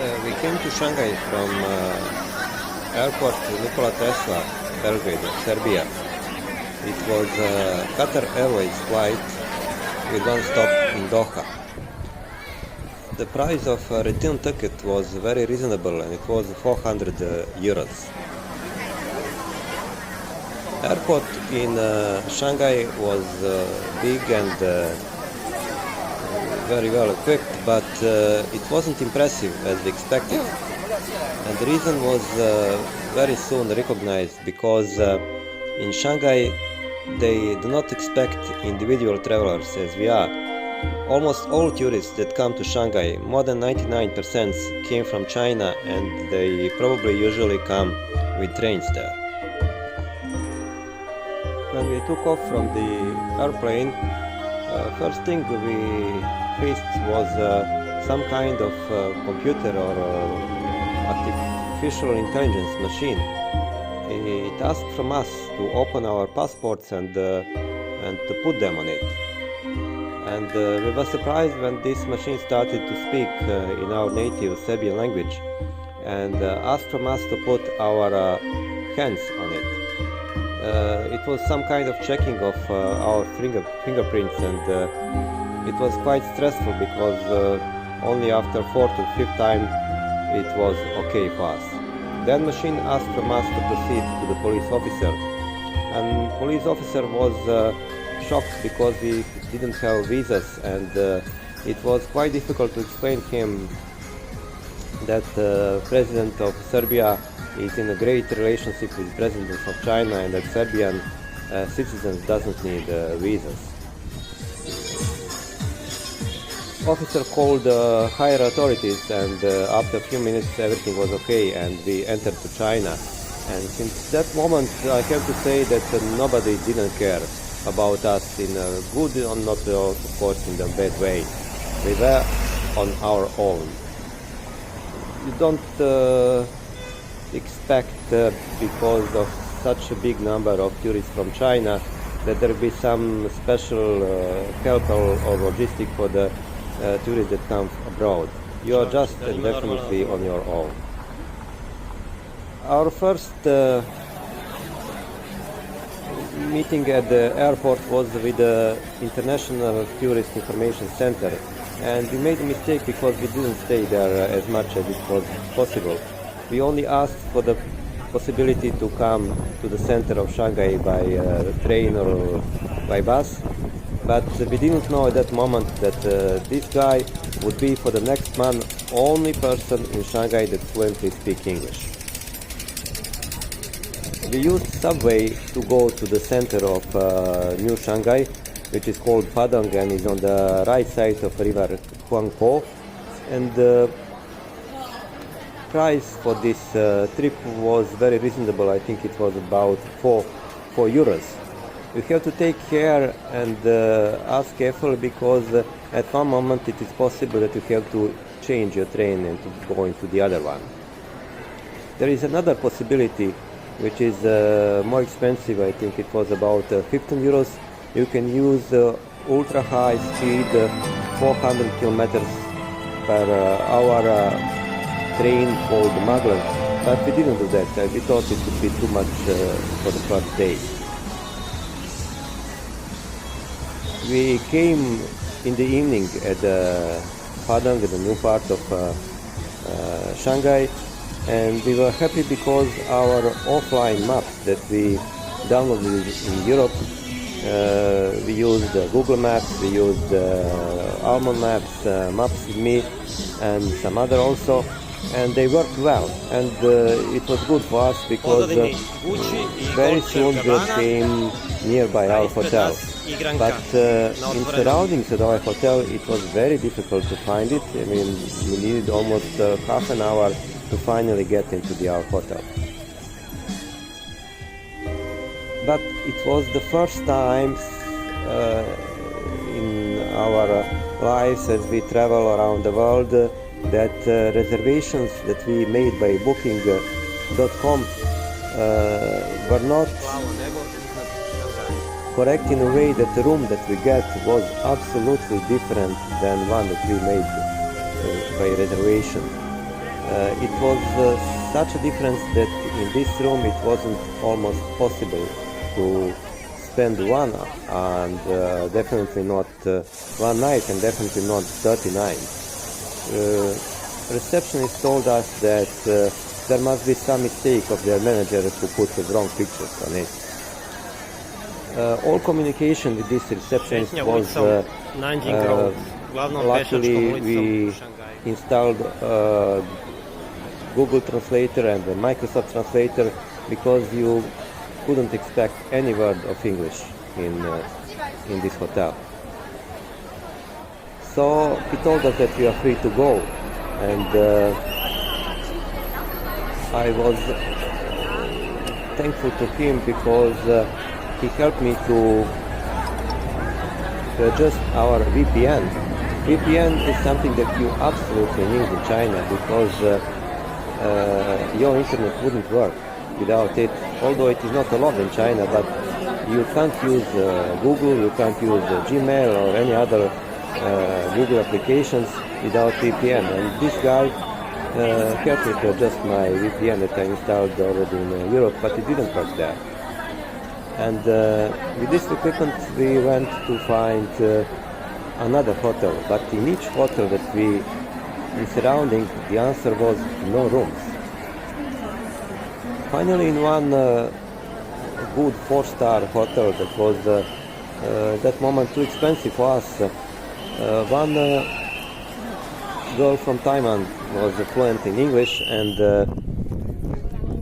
We came to Shanghai from airport Nikola Tesla, Belgrade, Serbia. It was Qatar Airways flight with one stop in Doha. The price of a return ticket was very reasonable and it was 400 euros. Airport in Shanghai was big and very well equipped, but it wasn't impressive as we expected. And the reason was very soon recognized because in Shanghai they do not expect individual travelers as we are. Almost all tourists that come to Shanghai, more than 99%, came from China, and they probably usually come with trains there. When we took off from the airplane, first thing we faced was some kind of computer or artificial intelligence machine. It asked from us to open our passports and to put them on it. And we were surprised when this machine started to speak in our native Serbian language and asked from us to put our hands on it. It was some kind of checking of our fingerprints, and it was quite stressful because only after 4th or 5th time it was okay for us. Then machine asked from us to proceed to the police officer, and police officer was shocked because we didn't have visas, and it was quite difficult to explain him that President of Serbia is in a great relationship with President of China, and that Serbian citizens doesn't need visas. Officer called higher authorities, and after a few minutes everything was okay and we entered to China. And since that moment I have to say that nobody didn't care about us in a good or not, of course, in a bad way. We were on our own. You don't expect because of such a big number of tourists from China that there will be some special help or logistic for the tourists that come abroad. You are just definitely on your own. Our first meeting at the airport was with the International Tourist Information Center, and we made a mistake because we didn't stay there as much as it was possible. We only asked for the possibility to come to the center of Shanghai by train or by bus, but we didn't know at that moment that this guy would be for the next month only person in Shanghai that fluently speaks English. We used subway to go to the center of New Shanghai, which is called Padang and is on the right side of river Huangpo. And the price for this trip was very reasonable. I think it was about 4 euros. You have to take care and ask carefully because at one moment it is possible that you have to change your train and to go into the other one. There is another possibility which is more expensive. I think it was about 15 euros. You can use ultra high speed 400 kilometers per hour train called Maglev, but we didn't do that. We thought it would be too much for the first day. We came in the evening at Padang, the new part of Shanghai, and we were happy because our offline maps that we downloaded in Europe, we used Google Maps, we used Almond Maps, Maps.me, and some other also, and they worked well, and it was good for us because very soon we came nearby our hotel. But in surroundings of our hotel it was very difficult to find it. I mean, we needed almost half an hour to finally get into our hotel. But it was the first time in our lives as we travel around the world that reservations that we made by booking.com were not correct in a way that the room that we get was absolutely different than one that we made by reservation. It was such a difference that in this room it wasn't almost possible to spend one and definitely not one night and definitely not 30 nights. Receptionist told us that there must be some mistake of their manager who put the wrong pictures on it. All communication with this receptionist was luckily we installed Google Translator and the Microsoft Translator, because you couldn't expect any word of English in this hotel. So he told us that we are free to go, and I was thankful to him because he helped me to adjust our VPN. VPN is something that you absolutely need in China, because your internet wouldn't work without it, although it is not allowed in China, but you can't use Google, you can't use Gmail or any other Google applications without VPN. And this guy helped me to adjust my VPN that I installed already in Europe, but it didn't work there. And with this equipment we went to find another hotel, but in each hotel that we in surrounding, the answer was no rooms. Finally, in one good 4-star hotel that was that moment too expensive for us, one girl from Thailand was fluent in English,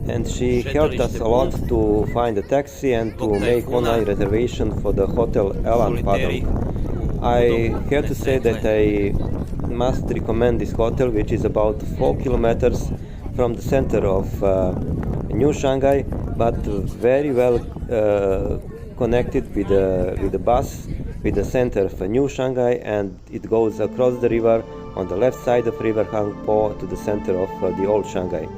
and she helped us a lot to find a taxi and to make online reservation for the hotel Elan Padang. I have to say that I must recommend this hotel, which is about 4 kilometers from the center of New Shanghai, but very well connected with the bus, with the center of New Shanghai, and it goes across the river on the left side of River Hangpo to the center of the old Shanghai.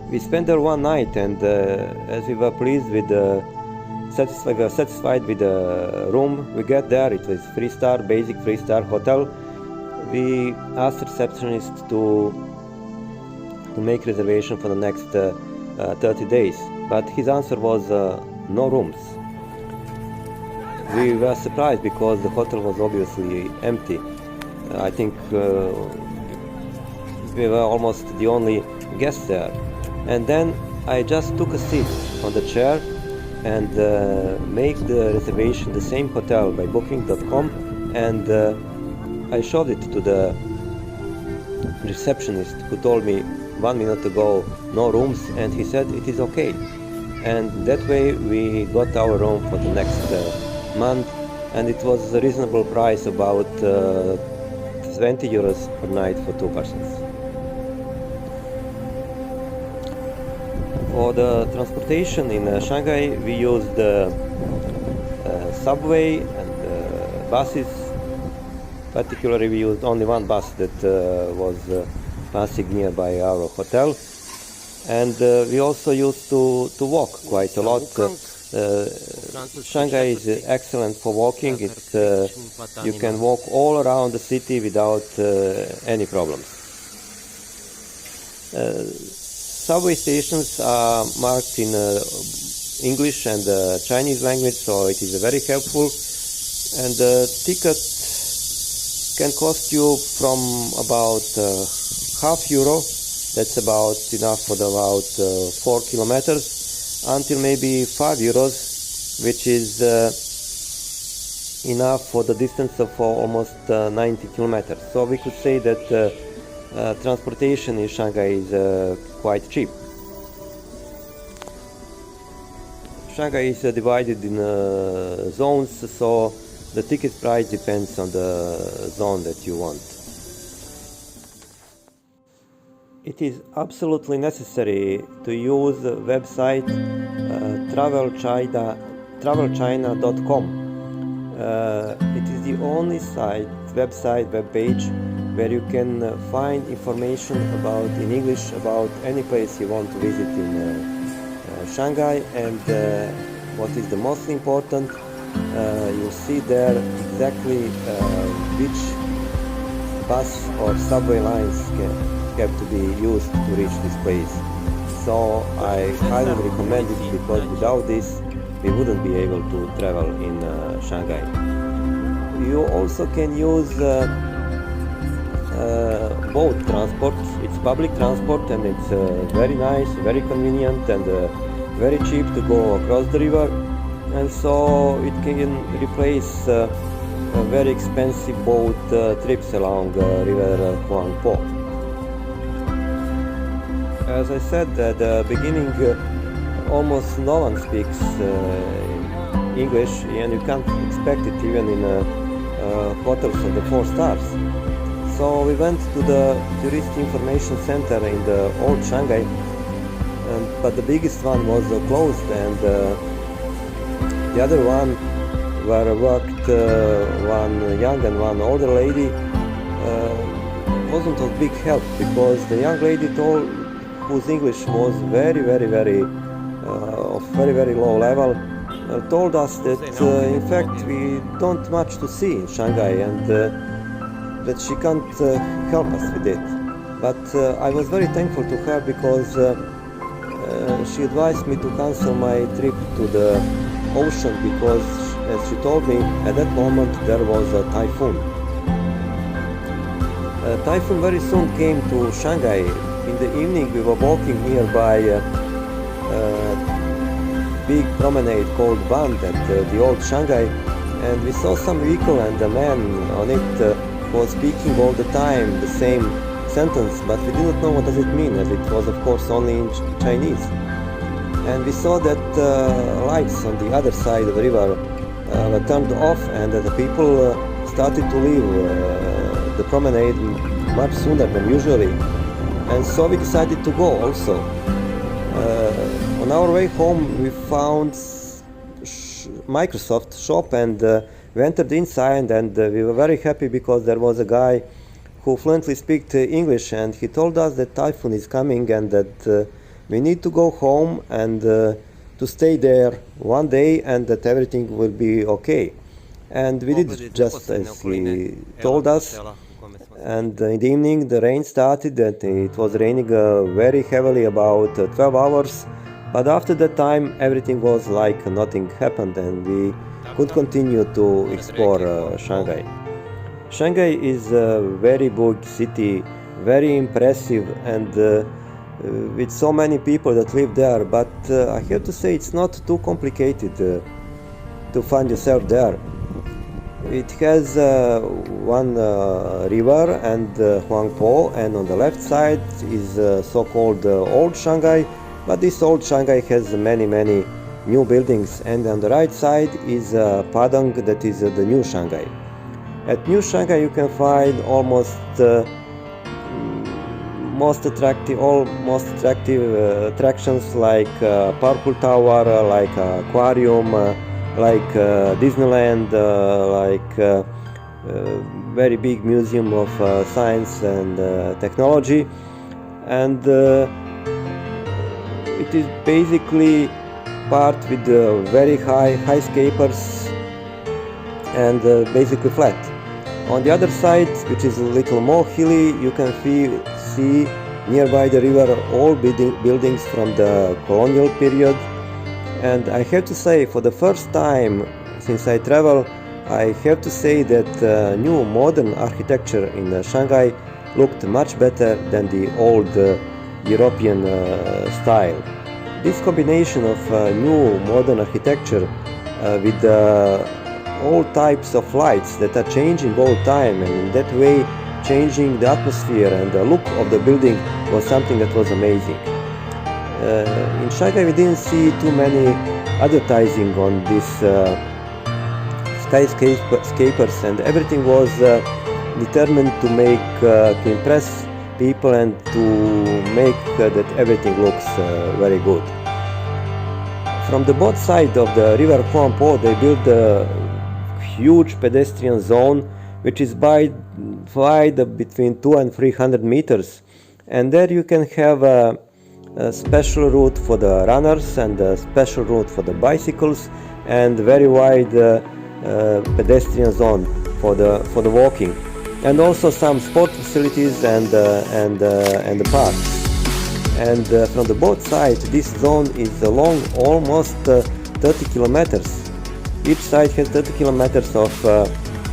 We spent there one night, and as we were pleased with satisfied with the room we get there, it was basic 3-star hotel. We asked the receptionist to make reservation for the next 30 days, but his answer was no rooms. We were surprised because the hotel was obviously empty. I think we were almost the only guests there. And then I just took a seat on the chair and make the reservation the same hotel by booking.com, and I showed it to the receptionist, who told me 1 minute ago no rooms, and he said it is okay. And that way we got our room for the next month, and it was a reasonable price, about 20 euros per night for 2 persons. For the transportation in Shanghai, we used the subway and buses. Particularly, we used only one bus that was passing nearby our hotel, and we also used to walk quite a lot. Shanghai is excellent for walking. You can walk all around the city without any problems. Subway stations are marked in English and Chinese language, so it is very helpful. And the ticket can cost you from about €0.50, that's about enough for about 4 kilometers, until maybe €5, which is enough for the distance of almost 90 kilometers. So we could say that transportation in Shanghai is quite cheap. Shanghai is divided in zones, so the ticket price depends on the zone that you want. It is absolutely necessary to use the website travelchina.com. It is the only web page where you can find information in English about any place you want to visit in Shanghai, and what is the most important, you see there exactly which bus or subway lines have to be used to reach this place. So I highly recommend it, because without this we wouldn't be able to travel in Shanghai. You also can use boat transport. It's public transport, and it's very nice, very convenient, and very cheap to go across the river, and so it can replace very expensive boat trips along river Huangpo. As I said at the beginning, almost no one speaks English, and you can't expect it even in hotels of the 4 stars. So we went to the tourist information center in the old Shanghai, but the biggest one was closed, and the other one, where worked one young and one older lady, wasn't of big help, because the young lady whose English was very of very low level, told us that in fact we don't much to see in Shanghai, and that she can't help us with it. But I was very thankful to her, because she advised me to cancel my trip to the ocean, because, as she told me, at that moment there was a typhoon. A typhoon very soon came to Shanghai. In the evening we were walking nearby a big promenade called Band at the old Shanghai, and we saw some vehicle, and the man on it was speaking all the time the same sentence, but we didn't know what does it mean, as it was of course only in Chinese. And we saw that lights on the other side of the river were turned off, and the people started to leave the promenade much sooner than usually, and so we decided to go also. On our way home we found Microsoft shop, and we entered inside, and we were very happy, because there was a guy who fluently speaks English, and he told us that typhoon is coming, and that we need to go home and to stay there one day, and that everything will be okay. And we did just as he told us, and in the evening the rain started, and it was raining very heavily, about 12 hours, but after that time everything was like nothing happened, and we could continue to explore Shanghai. Shanghai is a very big city, very impressive, and with so many people that live there, but I have to say it's not too complicated to find yourself there. It has one river and Huangpo, and on the left side is so-called Old Shanghai, but this Old Shanghai has many new buildings, and on the right side is Padang, that is the New Shanghai. At New Shanghai you can find almost most attractive attractions, like Purple Tower, like aquarium, like Disneyland, like very big museum of science and technology, and it is basically part with very high skyscrapers and basically flat. On the other side, which is a little more hilly, you can see nearby the river all buildings from the colonial period. And I have to say, for the first time since I travel, I have to say that new modern architecture in Shanghai looked much better than the old European style. This combination of new modern architecture with all types of lights that are changing all time, and in that way changing the atmosphere and the look of the building, was something that was amazing. In Shanghai we didn't see too many advertising on these skyscrapers, and everything was determined to impress people and to make that everything looks very good. From the both sides of the river Huangpo, they built a huge pedestrian zone which is wide between 200 and 300 meters, and there you can have a special route for the runners and a special route for the bicycles, and very wide pedestrian zone for the walking. and also some sport facilities and the parks. And from the both sides, this zone is long almost 30 kilometers. Each side has 30 kilometers of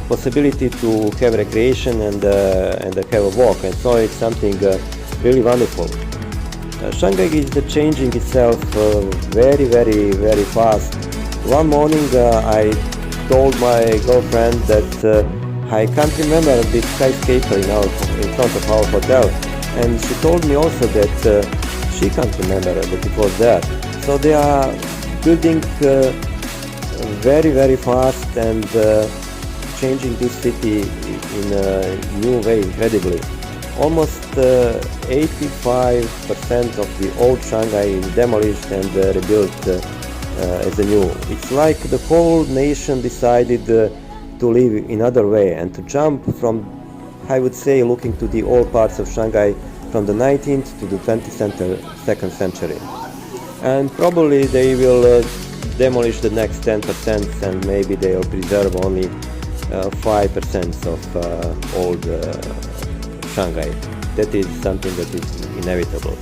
possibility to have recreation and have a walk, and so it's something really wonderful. Shanghai is changing itself very fast. One morning I told my girlfriend that I can't remember this skyscraper in front of our hotel, and she told me also that she can't remember that it was there. So they are building very fast and changing this city in a new way, incredibly. Almost 85% of the old Shanghai is demolished and rebuilt as a new. It's like the whole nation decided to live in another way and to jump from, I would say, looking to the old parts of Shanghai from the 19th to the 22nd century. And probably they will demolish the next 10% and maybe they will preserve only 5% of old Shanghai. That is something that is inevitable.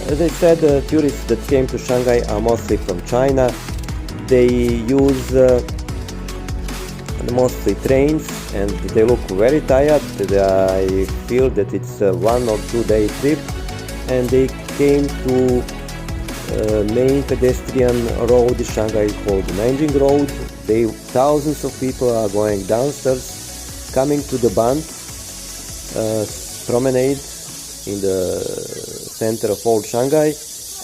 As I said, tourists that came to Shanghai are mostly from China. They use mostly trains and they look very tired. I feel that it's a 1 or 2 day trip, and they came to main pedestrian road in Shanghai called Nanjing Road. Thousands of people are going downstairs, coming to the Bund promenade in the center of old Shanghai,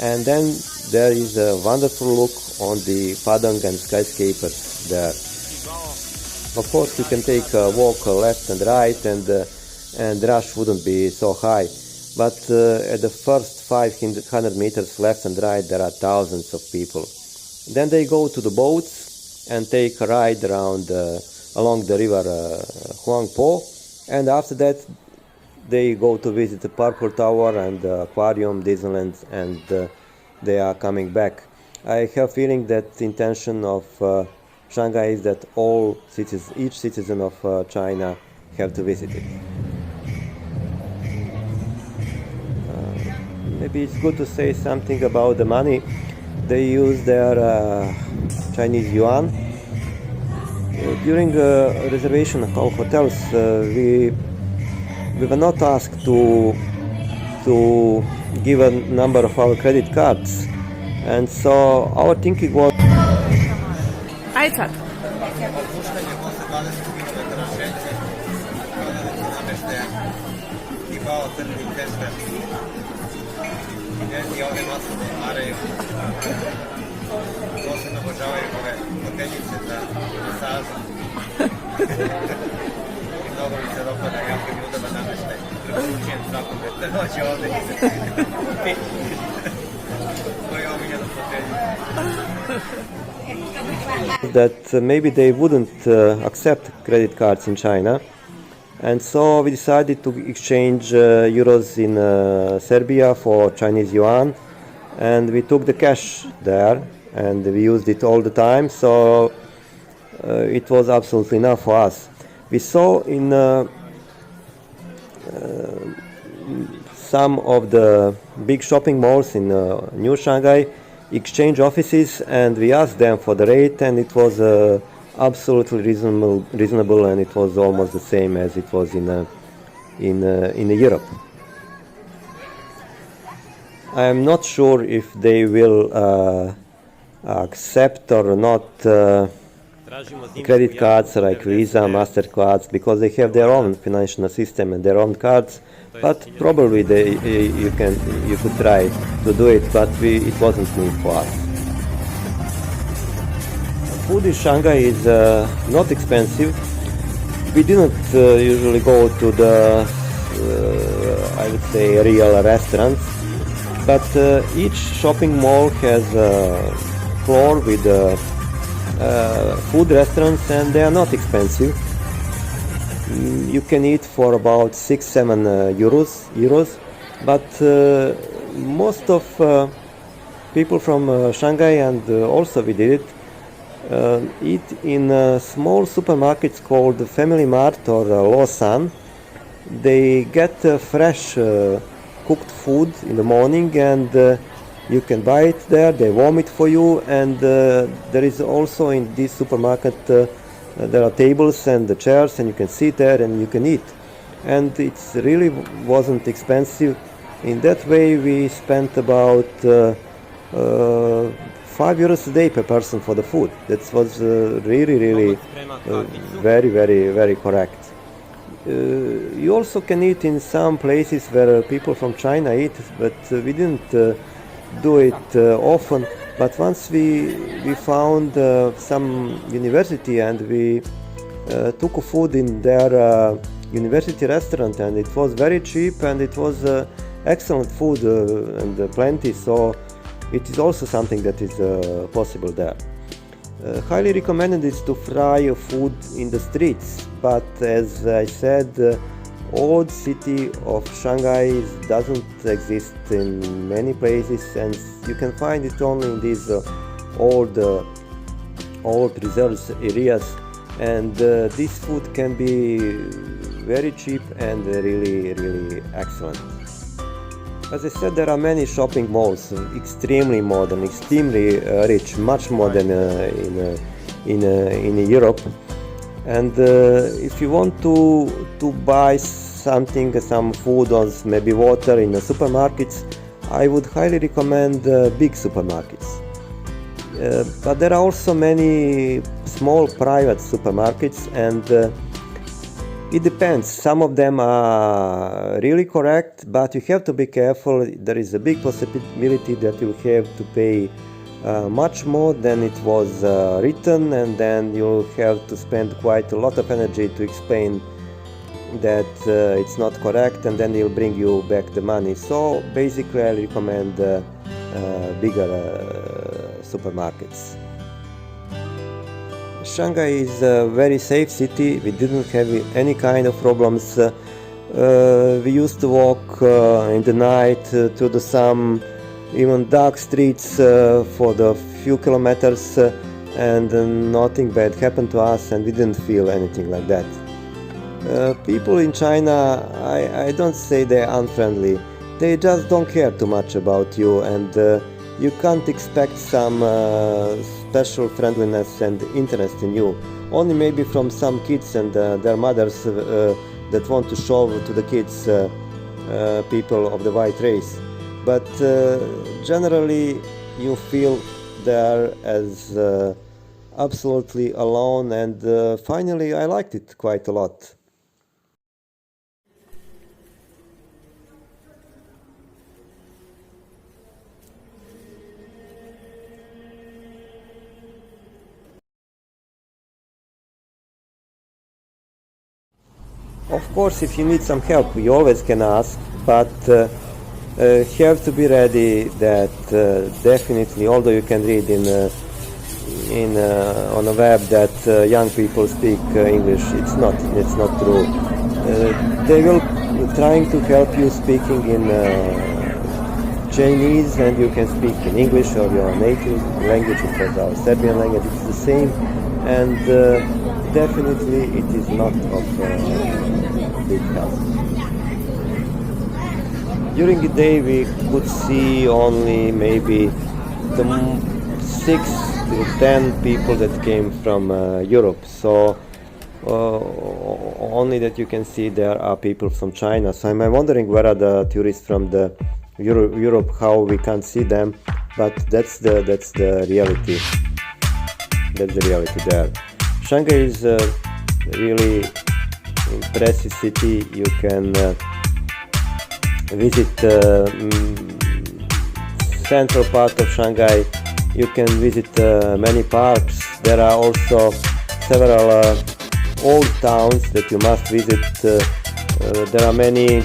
and then there is a wonderful look on the Padang and skyscrapers there. Of course, you can take a walk left and right, and rush wouldn't be so high. But at the first 500 meters left and right, there are thousands of people. Then they go to the boats and take a ride around along the river Huangpo, and after that they go to visit the Purple Tower and the Aquarium, Disneyland, and they are coming back. I have a feeling that the intention of Shanghai is that each citizen of China have to visit it. Maybe it's good to say something about the money. They use their Chinese yuan. During reservation of our hotels, we were not asked to give a number of our credit cards, and so our thinking was I ovdje masno odmaraju, posebno obožavaju ove foteljice za masažu. I mnogo mi se dopada, jako mi udoban namještaj. Preporučujem svakom da dođe ovdje i se svoju omiljenu foteljicu. That maybe they wouldn't accept credit cards in China, and so we decided to exchange euros in Serbia for Chinese yuan, and we took the cash there and we used it all the time, so it was absolutely enough for us. We saw in some of the big shopping malls in New Shanghai exchange offices, and we asked them for the rate, and it was absolutely reasonable, and it was almost the same as it was in Europe. I am not sure if they will accept or not credit cards like Visa, MasterCards, because they have their own financial system and their own cards. But probably you could try to do it, but it wasn't new for us. Food in Shanghai is not expensive. We didn't usually go to the, I would say, real restaurants, but each shopping mall has a floor with food restaurants, and they are not expensive. You can eat for about 6-7 euros, but most of people from Shanghai, and also we did it, eat in small supermarkets called Family Mart or Lawson. They get fresh cooked food in the morning, and you can buy it there. They warm it for you, and there is also in this supermarket there are tables and the chairs, and you can sit there and you can eat. And it really wasn't expensive. In that way, we spent about €5 a day per person for the food. That was really very correct. You also can eat in some places where people from China eat, but we didn't do it often. But once we found some university, and we took food in their university restaurant, and it was very cheap, and it was excellent food and plenty. So it is also something that is possible there. Highly recommended is to fry food in the streets, but as I said, old city of Shanghai doesn't exist in many places, and you can find it only in these old reserve areas, and this food can be very cheap and really excellent. As I said, there are many shopping malls, extremely modern, extremely rich, much more than in Europe. And if you want to buy something, some food or maybe water in the supermarkets, I would highly recommend big supermarkets. But there are also many small private supermarkets, and it depends. Some of them are really correct, but you have to be careful. There is a big possibility that you have to pay much more than it was written, and then you'll have to spend quite a lot of energy to explain that it's not correct, and then they'll bring you back the money. So basically I recommend bigger supermarkets. Shanghai is a very safe city. We didn't have any kind of problems. We used to walk in the night through some even dark streets for the few kilometers, and nothing bad happened to us, and we didn't feel anything like that. People in China, I don't say they're unfriendly. They just don't care too much about you, and you can't expect some special friendliness and interest in you. Only maybe from some kids and their mothers that want to show to the kids people of the white race. But generally you feel there as absolutely alone, and finally I liked it quite a lot. Of course, if you need some help, you always can ask, but have to be ready that definitely, although you can read on the web that young people speak English, it's not true. They will trying to help you speaking in Chinese, and you can speak in English or your native language, which was our Serbian language. It's the same, and definitely it is not of big help. During the day we could see only maybe the 6 to 10 people that came from Europe, so only that you can see there are people from China. So I'm wondering where are the tourists from the Europe, how we can't see them, but that's the reality. That's the reality there. Shanghai is a really impressive city. You can visit central part of Shanghai. You can visit many parks. There are also several old towns that you must visit. There are many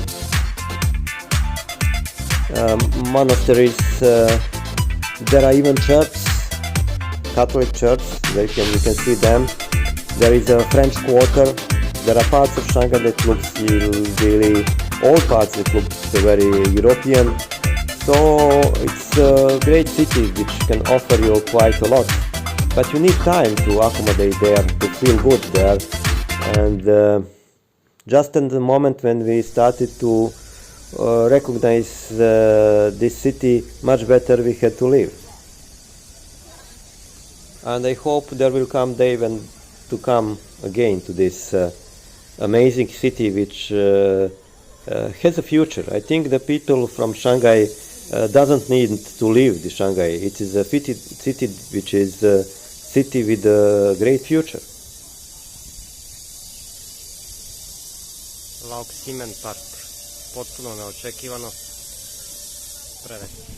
monasteries. There are even churches, Catholic church. You can see them. There is a French Quarter. There are parts of Shanghai that looks really old, parts that look very European. So it's a great city which can offer you quite a lot. but you need time to accommodate there, to feel good there. And just in the moment when we started to recognize this city much better, we had to leave. And I hope there will come day when to come again to this amazing city which has a future. I think the people from Shanghai doesn't need to leave the Shanghai. It is a city which is a city with a great future. Lauk Simen Park, potpuno neočekivano, prelepo.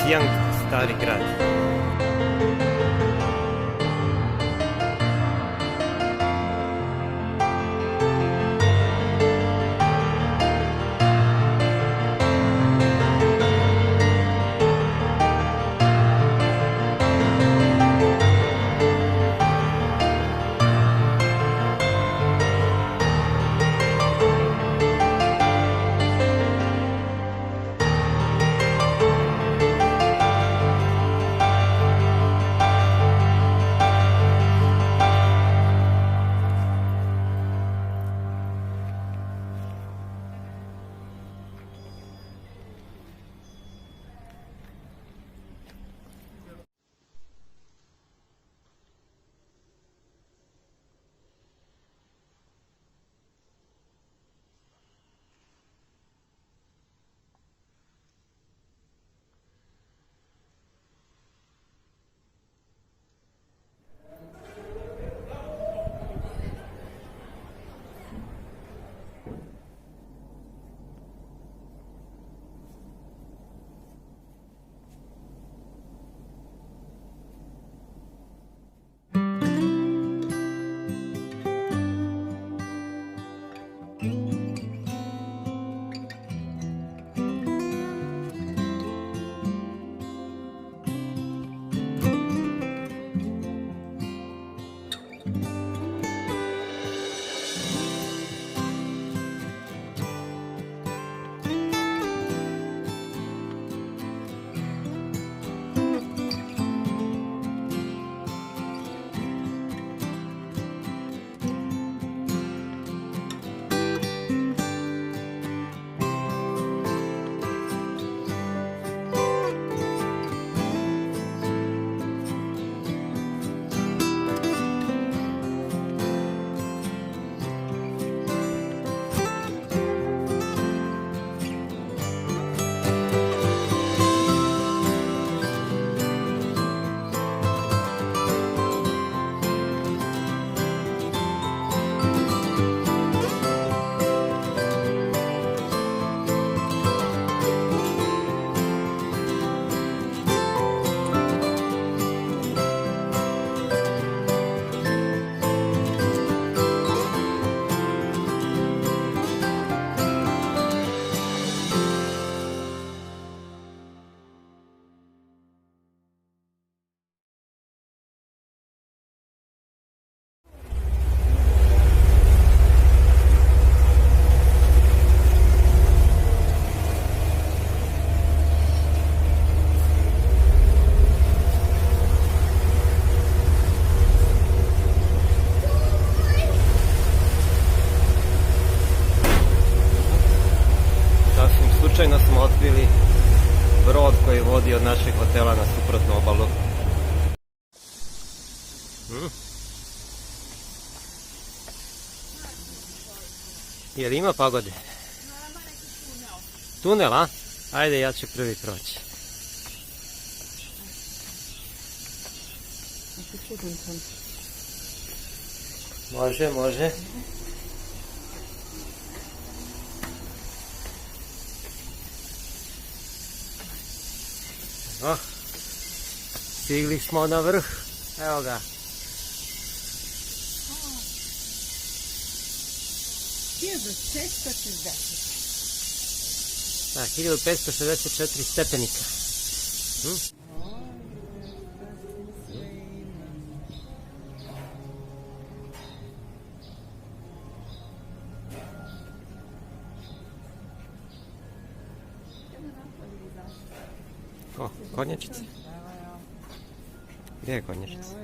Xi'an, stari grad. Sasvim slučajno smo otkrili brod koji vodi od našeg hotela na suprotnu obalu. Jel ima pagode? Tunel, a? Ajde, ja ću prvi proći. Može, može. Oh, stigli smo na vrh. Evo ga. 1560. Da, 1564 stepenika. O, konjačica. Gdje je konjačica?